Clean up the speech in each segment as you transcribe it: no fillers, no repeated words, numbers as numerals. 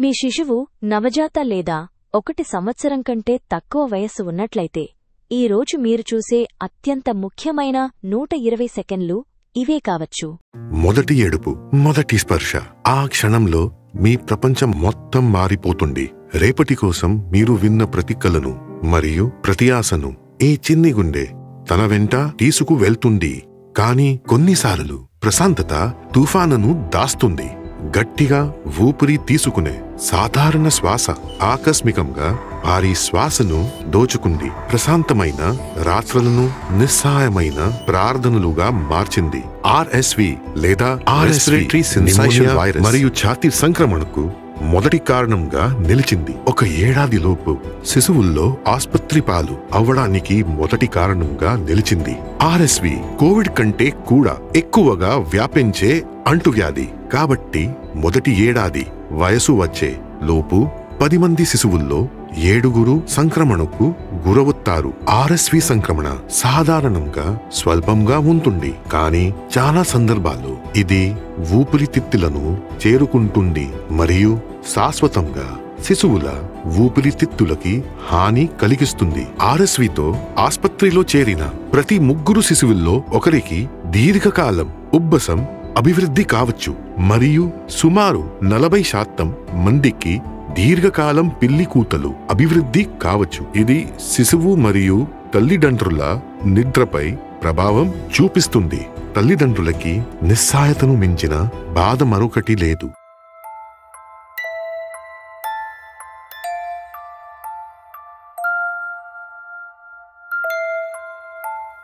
మీ శిశువు నవజాత లేదా 1 సంవత్సరం కంటే తక్కువ వయస్సు ఉన్నట్లయితే ఈ రోజు మీరు చూసే అత్యంత ముఖ్యమైన 120 సెకన్లు ఇవే కావచ్చు. మొదటి ఏడుపు, మొదటి స్పర్శ. ఆ క్షణంలో మీ ప్రపంచం మొత్తం మారిపోతుంది. రేపటి కోసం మీరు విన్న ప్రతి కలను మరియు ప్రతి ఆశను ఏ చిన్ని గుండె తన వెంట తీసుకు వెళ్తుంది. కాని కొన్నిసార్లు ప్రశాంతత తుఫానును దాస్తుంది. గట్టిగా ఊపిరి తీసుకునే సాధారణ శ్వాస ఆకస్మికంగా భారీ శ్వాసను దోచుకుంది. ప్రశాంతమైన రాత్రులను నిస్సహాయమైన ప్రార్థనలుగా మార్చింది. RSV లేదా రెస్పిరేటరీ సిన్సైటియల్ వైరస్ మరియు ఛాతీ సంక్రమణకు మొదటి కారణంగా నిలిచింది. 1 ఏడాదిలోపు శిశువుల్లో ఆస్పత్రి పాలు అవ్వడానికి మొదటి కారణంగా నిలిచింది. RSV కోవిడ్ కంటే కూడా ఎక్కువగా వ్యాపించే అంటువ్యాధి. కాబట్టి మొదటి ఏడాది వయసు వచ్చే లోపు 10 మంది శిశువుల్లో 7 సంక్రమణకు గురవుతారు. RSV సంక్రమణ సాధారణంగా స్వల్పంగా ఉంటుంది, కానీ చాలా సందర్భాల్లో ఇది ఊపిరితిత్తులను చేరుకుంటుంది మరియు శాశ్వతంగా శిశువుల ఊపిరితిత్తులకి హాని కలిగిస్తుంది. RSVతో ఆస్పత్రిలో చేరిన ప్రతి 3 శిశువుల్లో ఒకరికి దీర్ఘకాలం ఉబ్బసం అభివృద్ధి కావచ్చు మరియు సుమారు 40% మందికి దీర్ఘకాలం పిల్లి కూతలు అభివృద్ధి కావచ్చు. ఇది శిశువు మరియు తల్లిదండ్రుల నిద్రపై ప్రభావం చూపిస్తుంది. తల్లిదండ్రులకి నిస్సహాయతను మించిన బాధ మరొకటి లేదు.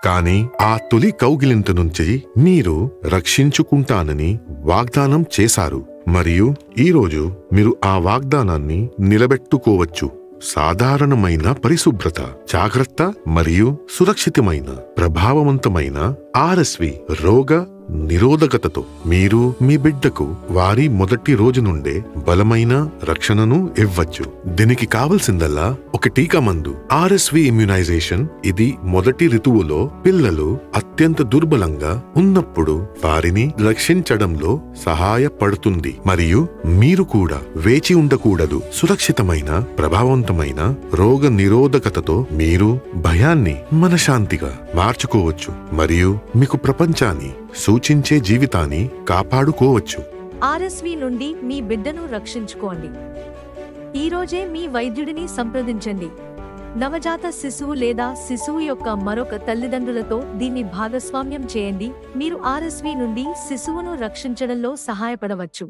కానీ ఆ తొలి కౌగిలింత నుంచి మీరు రక్షించుకుంటానని వాగ్దానం చేశారు మరియు ఈరోజు మీరు ఆ వాగ్దానాన్ని నిలబెట్టుకోవచ్చు. సాధారణమైన పరిశుభ్రత, జాగ్రత్త మరియు సురక్షితమైన ప్రభావవంతమైన RSV రోగ నిరోధకతతో మీరు మీ బిడ్డకు వారి మొదటి రోజు నుండే బలమైన రక్షణను ఇవ్వచ్చు. దీనికి కావలసిందల్లా 1 టీకా మందు. RSV ఇమ్యునైజేషన్ ఇది మొదటి ఋతువులో పిల్లలు అత్యంత దుర్బలంగా ఉన్నప్పుడు వారిని రక్షించడంలో సహాయపడుతుంది మరియు మీరు కూడా వేచి ఉండకూడదు. సురక్షితమైన ప్రభావవంతమైన రోగ నిరోధకతతో మీరు భయాన్ని మనశ్శాంతిగా మార్చుకోవచ్చు మరియు మీకు ప్రపంచాన్ని సూచించే జీవితాన్ని కాపాడుకోవచ్చు. RSV నుండి మీ బిడ్డను రక్షించుకోండి. ఈరోజే మీ వైద్యుడిని సంప్రదించండి. నవజాత శిశువు లేదా శిశువు యొక్క మరొక తల్లిదండ్రులతో దీన్ని భాగస్వామ్యం చేయండి. మీరు RSV నుండి శిశువును రక్షించడంలో సహాయపడవచ్చు.